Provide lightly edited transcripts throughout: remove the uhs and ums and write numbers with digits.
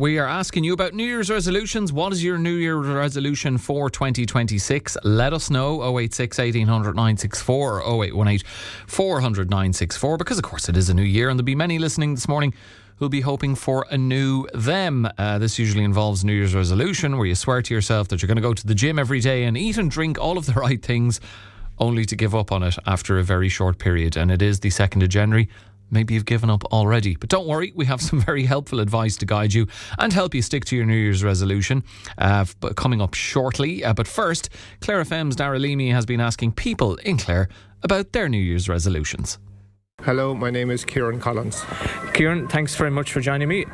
We are asking you about New Year's resolutions. What is your New Year's resolution for 2026? Let us know. 086 1800 964 or 0818 400 964, because of course it is a new year and there'll be many listening this morning who'll be hoping for a new them. This usually involves New Year's resolution where you swear to yourself that you're going to go to the gym every day and eat and drink all of the right things, only to give up on it after a very short period. And it is the 2nd of January. Maybe you've given up already. But don't worry, we have some very helpful advice to guide you and help you stick to your New Year's resolution coming up shortly. But first, Clare FM's Daragh Leamy has been asking people in Clare about their New Year's resolutions. Hello, my name is Kieran Collins. Kieran, thanks very much for joining me.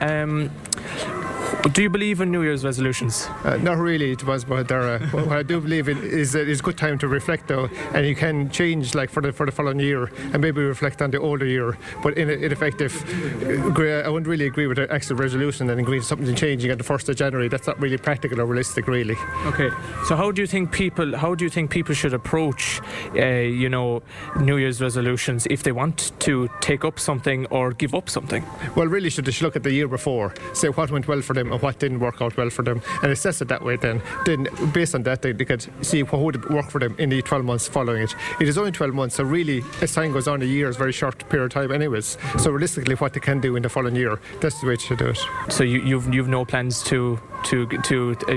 Do you believe in New Year's resolutions? Not really, it was by Daragh. What I do believe in is that it's a good time to reflect though, and you can change like for the following year and maybe reflect on the older year. But in effect, I wouldn't really agree with the actual resolution and agreeing to something changing at the 1st of January. That's not really practical or realistic, really. Okay, so how do you think people should approach, New Year's resolutions if they want to take up something or give up something? Well, really, they should look at the year before, say what went well for them and what didn't work out well for them, and assess it that way. Then based on that, they could see what would work for them in the 12 months following it. It is only 12 months, so really, as time goes on, a year is a very short period of time anyways. So realistically, what they can do in the following year, that's the way to do it. So you've no plans to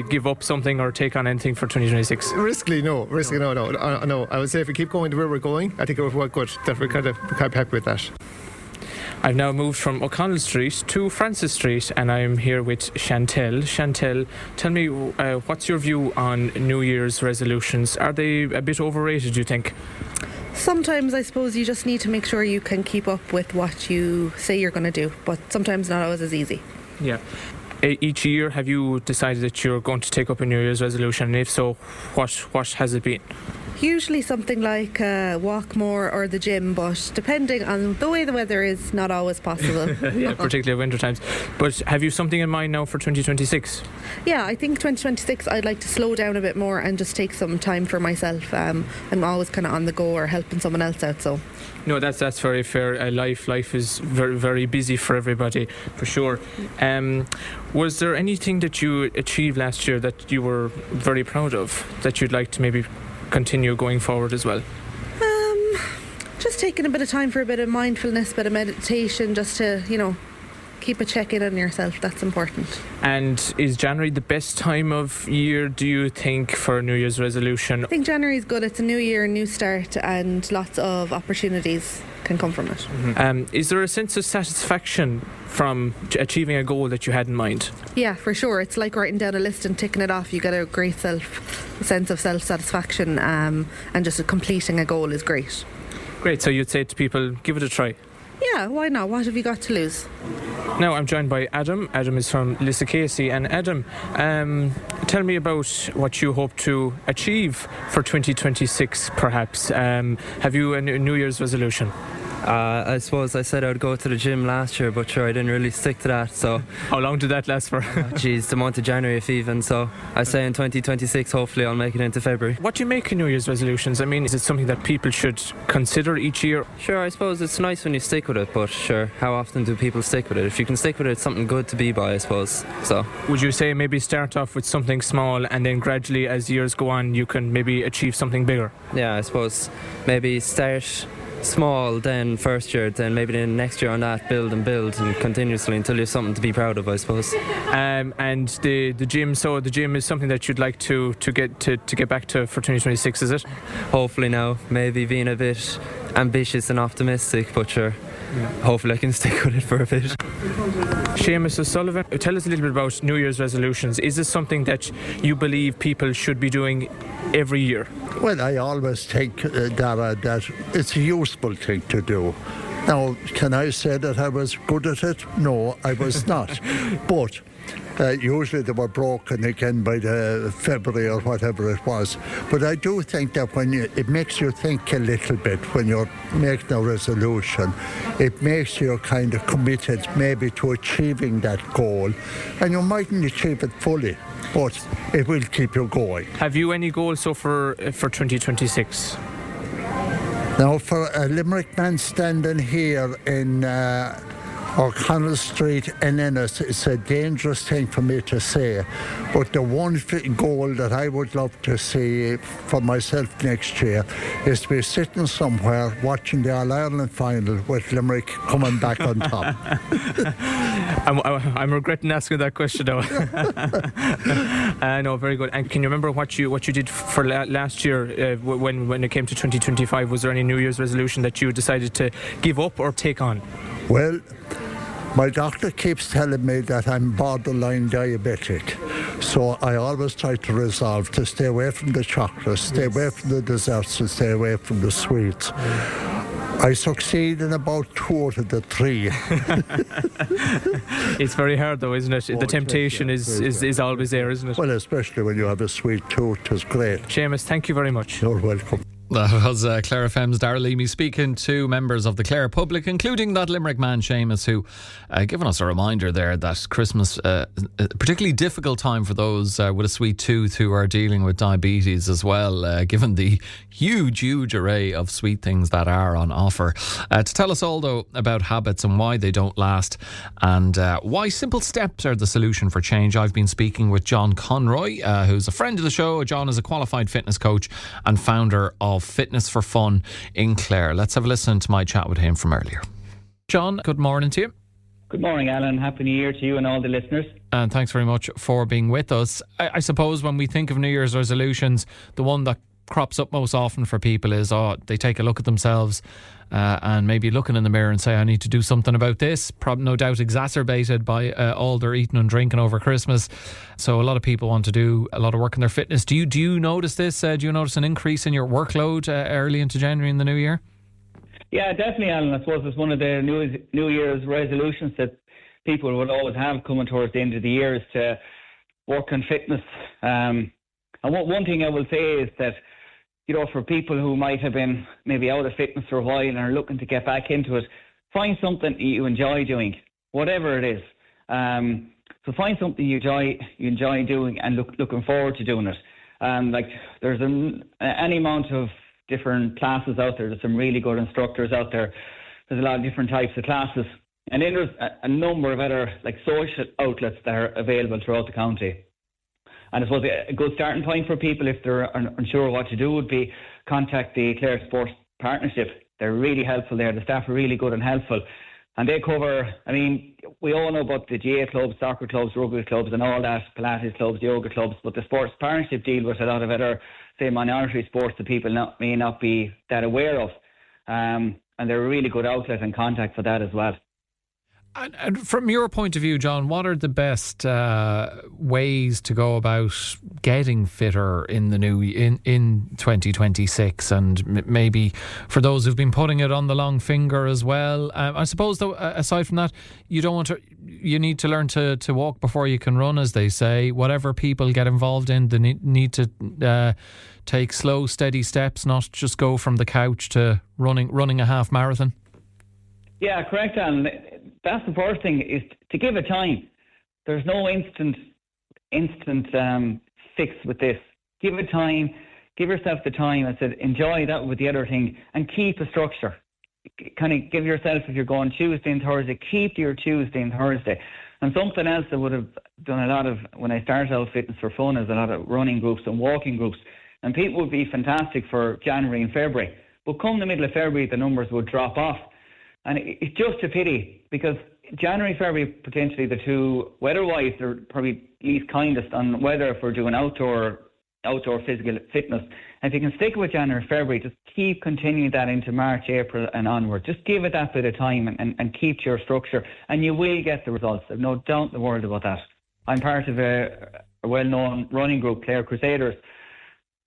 give up something or take on anything for 2026? Riskily, no. No. I would say if we keep going the way we're going, I think it would work good. That we're kind of happy with that. I've now moved from O'Connell Street to Francis Street and I'm here with Chantel. Chantel, tell me, what's your view on New Year's resolutions? Are they a bit overrated, do you think? Sometimes I suppose you just need to make sure you can keep up with what you say you're going to do, but sometimes not always as easy. Yeah. Each year, have you decided that you're going to take up a New Year's resolution? And if so, what has it been? Usually something like walk more or the gym, but depending on the way the weather is, not always possible. Yeah, particularly winter times. But have you something in mind now for 2026? Yeah, I think 2026 I'd like to slow down a bit more and just take some time for myself. I'm always kind of on the go or helping someone else out, so... No, that's very fair. Life is very, very busy for everybody, for sure. Was there anything that you achieved last year that you were very proud of, that you'd like to maybe continue going forward as well? Just taking a bit of time for a bit of mindfulness, a bit of meditation, just to, keep a check-in on yourself. That's important. And is January the best time of year, do you think, for a New Year's resolution? I think January is good. It's a new year, a new start, and lots of opportunities can come from it. Mm-hmm. Is there a sense of satisfaction from achieving a goal that you had in mind? Yeah, for sure. It's like writing down a list and ticking it off. You get a great sense of self-satisfaction, and just completing a goal is great. Great, so you'd say to people, give it a try. Yeah, why not? What have you got to lose? Now I'm joined by Adam. Adam is from Lisicasey. And Adam, tell me about what you hope to achieve for 2026 perhaps. Have you a New Year's resolution? I suppose I said I would go to the gym last year, but sure, I didn't really stick to that. So, how long did that last for? the month of January if even. So I say in 2026, hopefully I'll make it into February. What do you make of New Year's resolutions? I mean, is it something that people should consider each year? Sure, I suppose it's nice when you stick with it, but sure, how often do people stick with it? If you can stick with it, it's something good to be by, I suppose. So, would you say maybe start off with something small and then gradually, as years go on, you can maybe achieve something bigger? Yeah, I suppose maybe start small, then first year, then maybe then next year on that build and continuously until you have something to be proud of, I suppose. And the gym, so the gym is something that you'd like to get back to for 2026, is it? Hopefully now, maybe being a bit ambitious and optimistic, but sure, hopefully I can stick with it for a bit. Seamus O'Sullivan, tell us a little bit about New Year's resolutions. Is this something that you believe people should be doing every year? Well, I always think, Daragh, that it's a useful thing to do. Now, can I say that I was good at it? No, I was not. But usually they were broken again by the February or whatever it was. But I do think that it makes you think a little bit when you're making a resolution. It makes you kind of committed maybe to achieving that goal. And you mightn't achieve it fully, but it will keep you going. Have you any goals for 2026? Now, for a Limerick man standing here in O'Connell Street in Ennis. It's a dangerous thing for me to say, but the one goal that I would love to see for myself next year is to be sitting somewhere watching the All-Ireland final with Limerick coming back on top. I'm regretting asking that question now. No, very good. And can you remember what you did for last year when it came to 2025? Was there any New Year's resolution that you decided to give up or take on? Well, my doctor keeps telling me that I'm borderline diabetic, so I always try to resolve to stay away from the chocolates, stay away from the desserts, and stay away from the sweets. I succeed in about 2 out of the 3. It's very hard though, isn't it? The temptation is always there, isn't it? Well, especially when you have a sweet tooth, it's great. Seamus, thank you very much. You're welcome. That was Clare FM's Daragh Leamy speaking to members of the Clare public, including that Limerick man Seamus, who given us a reminder there that Christmas, a particularly difficult time for those with a sweet tooth who are dealing with diabetes as well, given the huge array of sweet things that are on offer. To tell us all though about habits and why they don't last, and why simple steps are the solution for change, I've been speaking with John Conroy, who's a friend of the show. John is a qualified fitness coach and founder of Fitness for Fun in Clare. Let's have a listen to my chat with him from earlier. John, good morning to you. Good morning, Alan. Happy New Year to you and all the listeners. And thanks very much for being with us. I suppose when we think of New Year's resolutions, the one that crops up most often for people is they take a look at themselves and maybe looking in the mirror and say, I need to do something about this. No doubt exacerbated by all their eating and drinking over Christmas. So a lot of people want to do a lot of work in their fitness. Do you notice this? Do you notice an increase in your workload early into January in the new year? Yeah, definitely, Alan. I suppose it's one of the New Year's resolutions that people would always have coming towards the end of the year is to work on fitness. And one thing I will say is that, you know, for people who might have been maybe out of fitness for a while and are looking to get back into it, find something you enjoy doing, whatever it is. So find something you enjoy doing and looking forward to doing it. Like there's any amount of different classes out there. There's some really good instructors out there. There's a lot of different types of classes. And then there's a number of other like social outlets that are available throughout the county. And I suppose a good starting point for people, if they're unsure what to do, would be contact the Clare Sports Partnership. They're really helpful there. The staff are really good and helpful. And they cover, I mean, we all know about the GA clubs, soccer clubs, rugby clubs and all that, Pilates clubs, yoga clubs, but the Sports Partnership deal with a lot of other, say, minority sports that people may not be that aware of. And they're a really good outlet and contact for that as well. And from your point of view, John, what are the best ways to go about getting fitter in the in 2026, and maybe for those who've been putting it on the long finger as well? I suppose, though, aside from that, you need to learn to walk before you can run, as they say. Whatever people get involved in, they need to take slow, steady steps, not just go from the couch to running a half marathon. Yeah, correct, Alan. That's the first thing, is to give it time. There's no instant fix with this. Give it time. Give yourself the time. I said, enjoy that with the other thing and keep a structure. Kind of give yourself, if you're going Tuesday and Thursday, keep your Tuesday and Thursday. And something else I would have done a lot of when I started out Fitness for Fun is a lot of running groups and walking groups. And people would be fantastic for January and February. But come the middle of February, the numbers would drop off. And it's just a pity, because January, February, potentially the two, weather-wise, they're probably least kindest on weather if we're doing outdoor physical fitness. And if you can stick with January, February, just keep continuing that into March, April and onward. Just give it that bit of time and keep to your structure, and you will get the results. I've no doubt in the world about that. I'm part of a well-known running group, Clare Crusaders.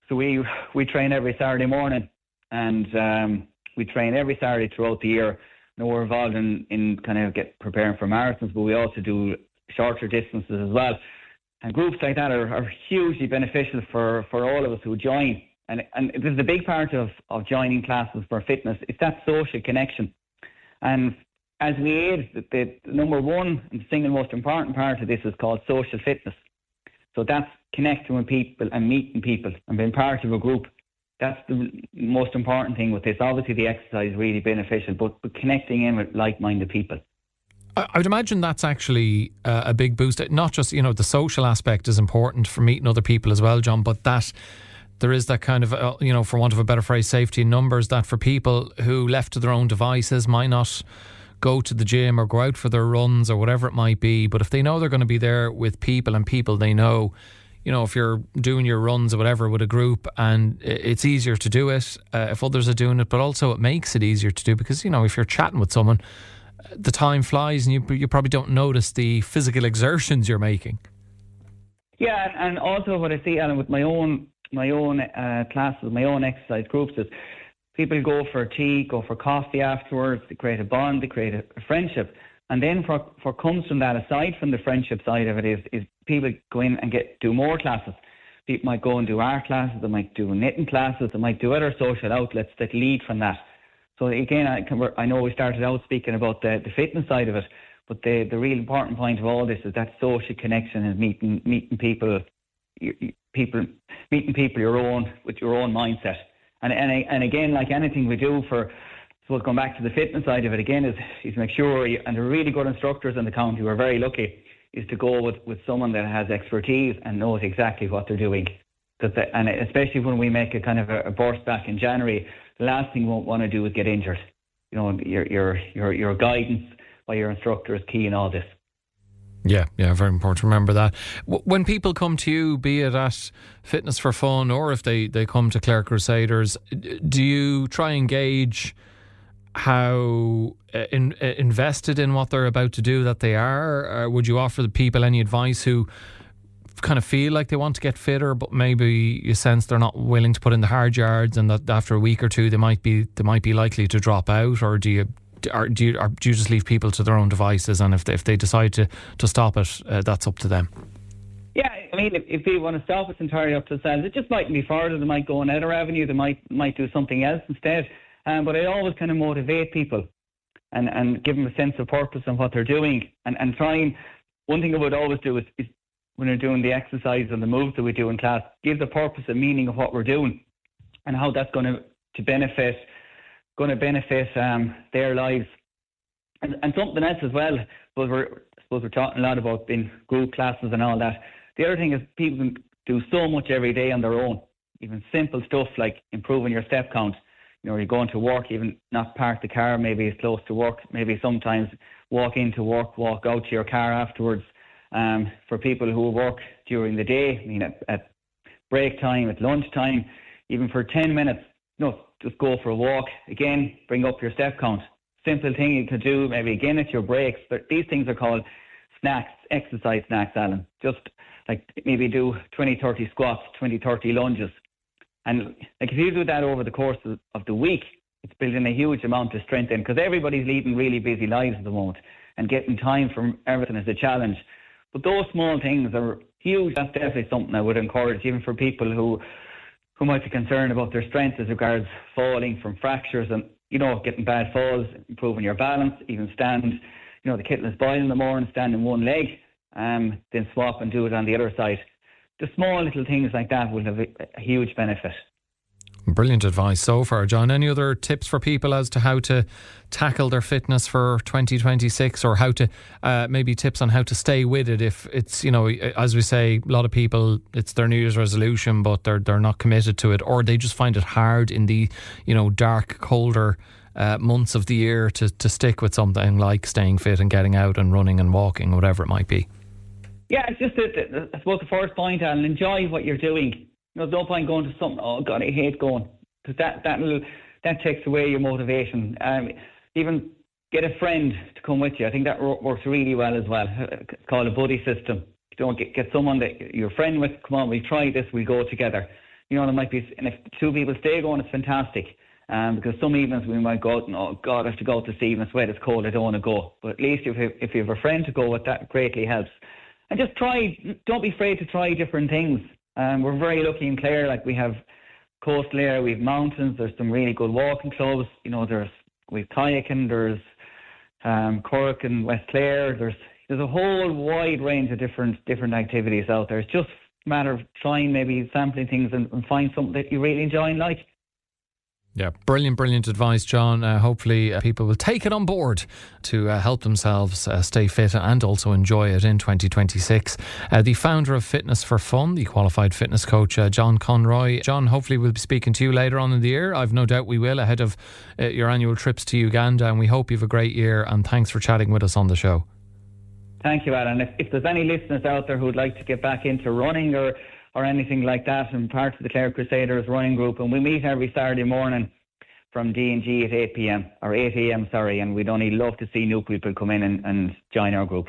So we train every Saturday morning, and we train every Saturday throughout the year. Now we're involved in kind of preparing for marathons, but we also do shorter distances as well. And groups like that are hugely beneficial for all of us who join. And this is a big part of joining classes for fitness. It's that social connection. And as we age, the number one and single most important part of this is called social fitness. So that's connecting with people and meeting people and being part of a group. That's the most important thing with this. Obviously, the exercise is really beneficial, but connecting in with like-minded people. I would imagine that's actually a big boost. Not just, the social aspect is important for meeting other people as well, John, but that there is that kind of, for want of a better phrase, safety in numbers, that for people who left to their own devices might not go to the gym or go out for their runs or whatever it might be, but if they know they're going to be there with people and people they know, if you're doing your runs or whatever with a group, and it's easier to do it if others are doing it, but also it makes it easier to do because, if you're chatting with someone, the time flies and you probably don't notice the physical exertions you're making. Yeah, and also what I see, Alan, with my own classes, my own exercise groups, is people go for tea, go for coffee afterwards, they create a bond, they create a friendship. And then what comes from that, aside from the friendship side of it, is people go in and do more classes. People might go and do art classes, they might do knitting classes, they might do other social outlets that lead from that. So again, I know we started out speaking about the fitness side of it, but the real important point of all this is that social connection and meeting people with your own mindset. And again, like anything we do going back to the fitness side of it again is make sure, and the really good instructors in the county, we're very lucky, is to go with someone that has expertise and knows exactly what they're doing. And especially when we make a kind of a burst back in January, the last thing we want to do is get injured. Your guidance by your instructor is key in all this. Yeah, very important to remember that. When people come to you, be it at Fitness for Fun or if they come to Clare Crusaders, do you try and gauge how invested in what they're about to do that they are? Or would you offer the people any advice who kind of feel like they want to get fitter, but maybe you sense they're not willing to put in the hard yards, and that after a week or two they might be likely to drop out? Or do you just leave people to their own devices, and if they decide to stop it, that's up to them? Yeah, I mean, if they want to stop, it's entirely up to themselves. It just mightn't be further. They might go another avenue. They might do something else instead. But I always kind of motivate people and give them a sense of purpose in what they're doing. And trying, one thing I would always do is when we're doing the exercise and the moves that we do in class, give the purpose and meaning of what we're doing and how that's going to benefit their lives. And something else as well, I suppose we're talking a lot about in group classes and all that. The other thing is people can do so much every day on their own, even simple stuff like improving your step count. You're going to work, even not park the car, maybe it's close to work, maybe sometimes walk into work, walk out to your car afterwards. For people who work during the day, I mean, at break time, at lunch time, even for 10 minutes, just go for a walk. Again, bring up your step count. Simple thing you could do, maybe again at your breaks. But these things are called snacks, exercise snacks, Alan. Just like maybe do 20, 30 squats, 20, 30 lunges. And like if you do that over the course of the week, it's building a huge amount of strength in, because everybody's leading really busy lives at the moment, and getting time from everything is a challenge. But those small things are huge. That's definitely something I would encourage, even for people who might be concerned about their strength as regards falling from fractures and, getting bad falls, improving your balance, even stand, the kettle is boiling in the morning, stand in one leg, then swap and do it on the other side. The small little things like that will have a huge benefit. Brilliant advice so far, John. Any other tips for people as to how to tackle their fitness for 2026, or how to maybe tips on how to stay with it if it's, as we say, a lot of people, it's their New Year's resolution but they're not committed to it, or they just find it hard in the dark, colder months of the year to stick with something like staying fit and getting out and running and walking, whatever it might be? Yeah, it's just I suppose the first point, Alan, enjoy what you're doing. There's no point going to something, oh God, I hate going, because that takes away your motivation. Even get a friend to come with you. I think that works really well as well. It's called a buddy system. Get someone that you're a friend with. Come on, we'll try this. We'll go together. There might be, and if two people stay going, it's fantastic. Because some evenings we might go out and, oh God, I have to go out this evening. It's wet, it's cold, I don't want to go. But at least if you have a friend to go with, that greatly helps. And just don't be afraid to try different things. We're very lucky in Clare, like we have coastal area, we have mountains, there's some really good walking clubs, we've kayaking, there's Cork and West Clare, there's a whole wide range of different activities out there. It's just a matter of trying, maybe sampling things and find something that you really enjoy and like. Yeah, brilliant advice, John. Hopefully people will take it on board to help themselves stay fit and also enjoy it in 2026. The founder of Fitness for Fun, the qualified fitness coach, John Conroy. John, hopefully we'll be speaking to you later on in the year. I've no doubt we will, ahead of your annual trips to Uganda, and we hope you have a great year, and thanks for chatting with us on the show. Thank you, Alan. If there's any listeners out there who would like to get back into running or anything like that, and part of the Clare Crusaders running group, and we meet every Saturday morning from D&G at 8 a.m, and we'd only love to see new people come in and join our group.